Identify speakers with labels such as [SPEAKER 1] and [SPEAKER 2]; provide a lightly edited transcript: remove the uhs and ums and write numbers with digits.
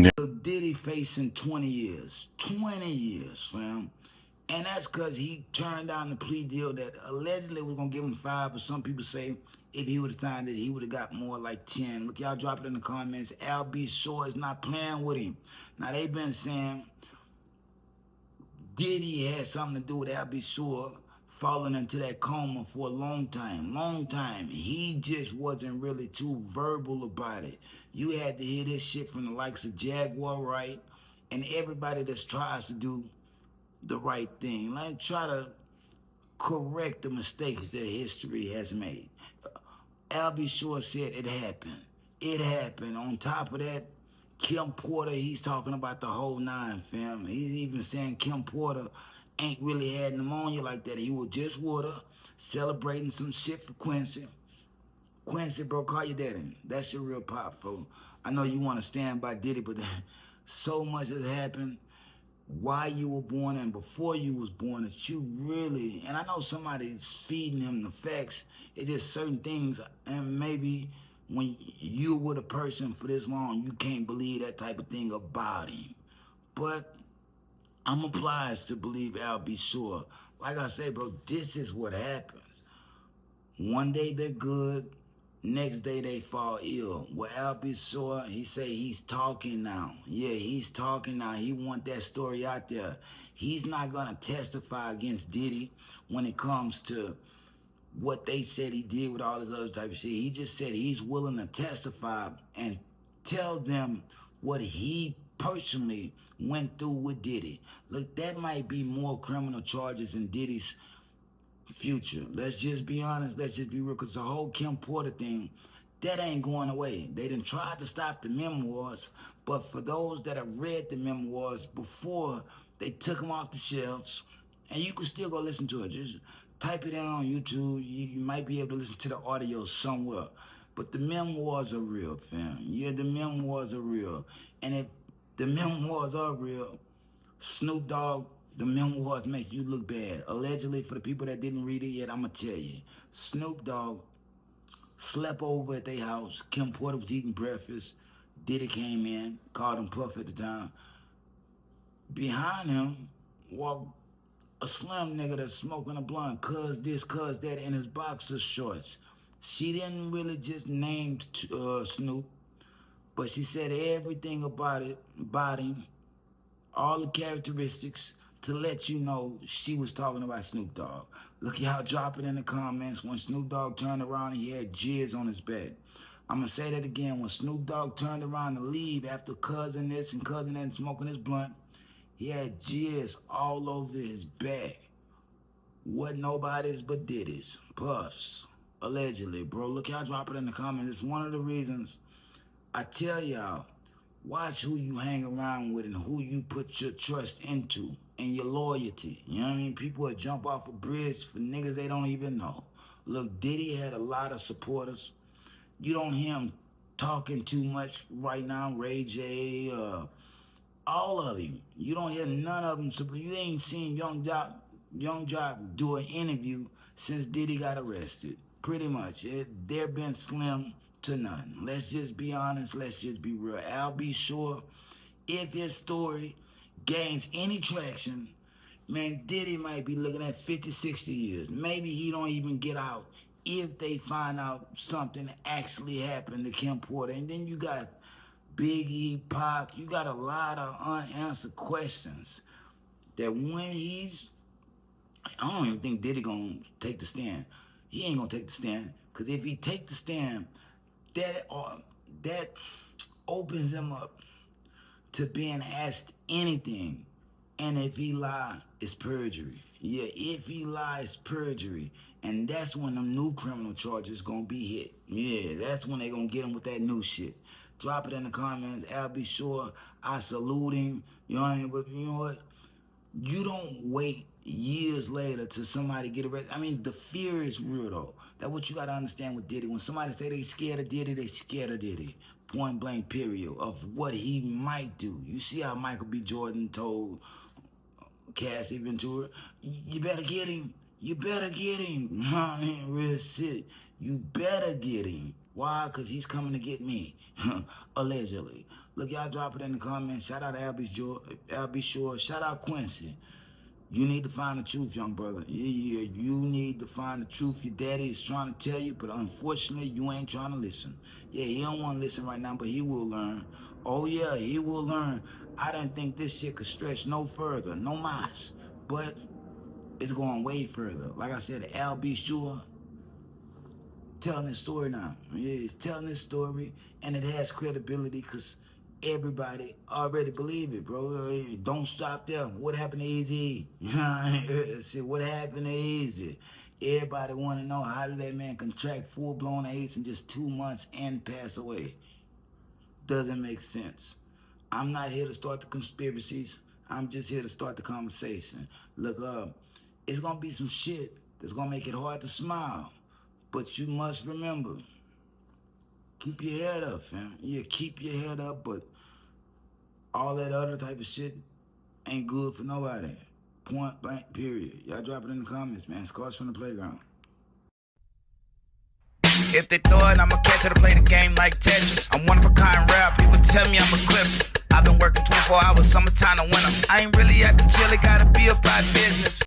[SPEAKER 1] Diddy facing 20 years. 20 years, fam. And that's because he turned down the plea deal that allegedly was going to give him 5, but some people say if he would have signed it, he would have got more like 10. Look, y'all drop it in the comments. Al B. Shore is not playing with him. Now, they've been saying Diddy had something to do with Al B. Shore falling into that coma for a long time. Long time. He just wasn't really too verbal about it. You had to hear this shit from the likes of Jaguar Wright and everybody that tries to do the right thing. Like, try to correct the mistakes that history has made. Albie Shore said it happened. It happened. On top of that, Kim Porter, he's talking about the whole nine, fam. He's even saying Kim Porter ain't really had pneumonia like that. He was just with her, celebrating some shit for Quincy. Quincy, bro, call your daddy. That's your real pop, folks. I know you want to stand by Diddy, but so much has happened while you were born and before you was born that you really, and I know somebody's feeding him the facts, it's just certain things, and maybe when you were the person for this long, you can't believe that type of thing about him. But I'm obliged to believe Al B. Shore. Like I say, bro, this is what happens. One day they're good, next day they fall ill. Well, Al B. Shore, he say he's talking now. Yeah, he's talking now. He want that story out there. He's not gonna testify against Diddy when it comes to what they said he did with all this other type of shit. He just said he's willing to testify and tell them what he personally went through with Diddy. Look, that might be more criminal charges in Diddy's future. Let's just be honest. Let's just be real. Because the whole Kim Porter thing, that ain't going away. They done tried to stop the memoirs, but for those that have read the memoirs before, they took them off the shelves, and you can still go listen to it. Just type it in on YouTube. You might be able to listen to the audio somewhere. But the memoirs are real, fam. Yeah, the memoirs are real. And if the memoirs are real, Snoop Dogg, the memoirs make you look bad. Allegedly, for the people that didn't read it yet, I'm going to tell you. Snoop Dogg slept over at their house. Kim Porter was eating breakfast. Diddy came in, called him Puff at the time. Behind him walked a slim nigga that's smoking a blunt, cuz this, cuz that, in his boxer shorts. She didn't really just name Snoop, but she said everything about him, all the characteristics, to let you know she was talking about Snoop Dogg. Look, y'all drop it in the comments. When Snoop Dogg turned around, he had jizz on his back. I'm going to say that again. When Snoop Dogg turned around to leave after cousin this and cousin that and smoking his blunt, he had jizz all over his back. Wasn't nobody's but Diddy's. Puffs. Allegedly, bro. Look, y'all drop it in the comments. It's one of the reasons I tell y'all, watch who you hang around with and who you put your trust into and your loyalty. You know what I mean? People will jump off a bridge for niggas they don't even know. Look, Diddy had a lot of supporters. You don't hear him talking too much right now. Ray J, all of them. You don't hear none of them. You ain't seen Young Jock do an interview since Diddy got arrested. Pretty much. There been slim to none. Let's just be honest. Let's just be real. Al B. Shore, if his story gains any traction, man, Diddy might be looking at 50, 60 years. Maybe he don't even get out if they find out something actually happened to Kim Porter. And then you got Biggie, Pac, you got a lot of unanswered questions that when I don't even think Diddy gonna take the stand. He ain't gonna take the stand, because if he take the stand, that opens him up to being asked anything. And if he lie, it's perjury. Yeah, if he lie, it's perjury. And that's when them new criminal charges gonna be hit. Yeah, that's when they gonna get him with that new shit. Drop it in the comments. Al B. Shore, I salute him. You know what I mean? But you know what? You don't wait years later till somebody get arrested. I mean, the fear is real, though. That's what you got to understand with Diddy. When somebody say they scared of Diddy, they scared of Diddy. Point blank, period, of what he might do. You see how Michael B. Jordan told Cassie Ventura, you better get him. You better get him. I mean, real shit. You better get him. Why? Because he's coming to get me. Allegedly. Look, y'all drop it in the comments. Shout out to Albie Shore. Shout out Quincy. You need to find the truth, young brother. Yeah, you need to find the truth. Your daddy is trying to tell you, but unfortunately, you ain't trying to listen. Yeah, he don't want to listen right now, but he will learn. Oh, yeah, he will learn. I didn't think this shit could stretch no further, no mas. But it's going way further. Like I said, Al B. Shore telling this story now. Yeah, he's telling this story, and it has credibility because everybody already believe it, bro. Don't stop there. What happened to Easy? See, what happened to Easy? Everybody want to know, how did that man contract full-blown AIDS in just 2 months and pass away? Doesn't make sense. I'm not here to start the conspiracies. I'm just here to start the conversation. Look, it's going to be some shit that's going to make it hard to smile. But you must remember, keep your head up, fam. Yeah, keep your head up, but all that other type of shit ain't good for nobody. Point blank, period. Y'all drop it in the comments, man. Scars from the playground.
[SPEAKER 2] If they throw it, I'ma catch it to play the game like Tetris. I'm one of a kind rare, people tell me I'm equipped. I've been working 24 hours, summertime to winter. I ain't really at the chill, it gotta be about business.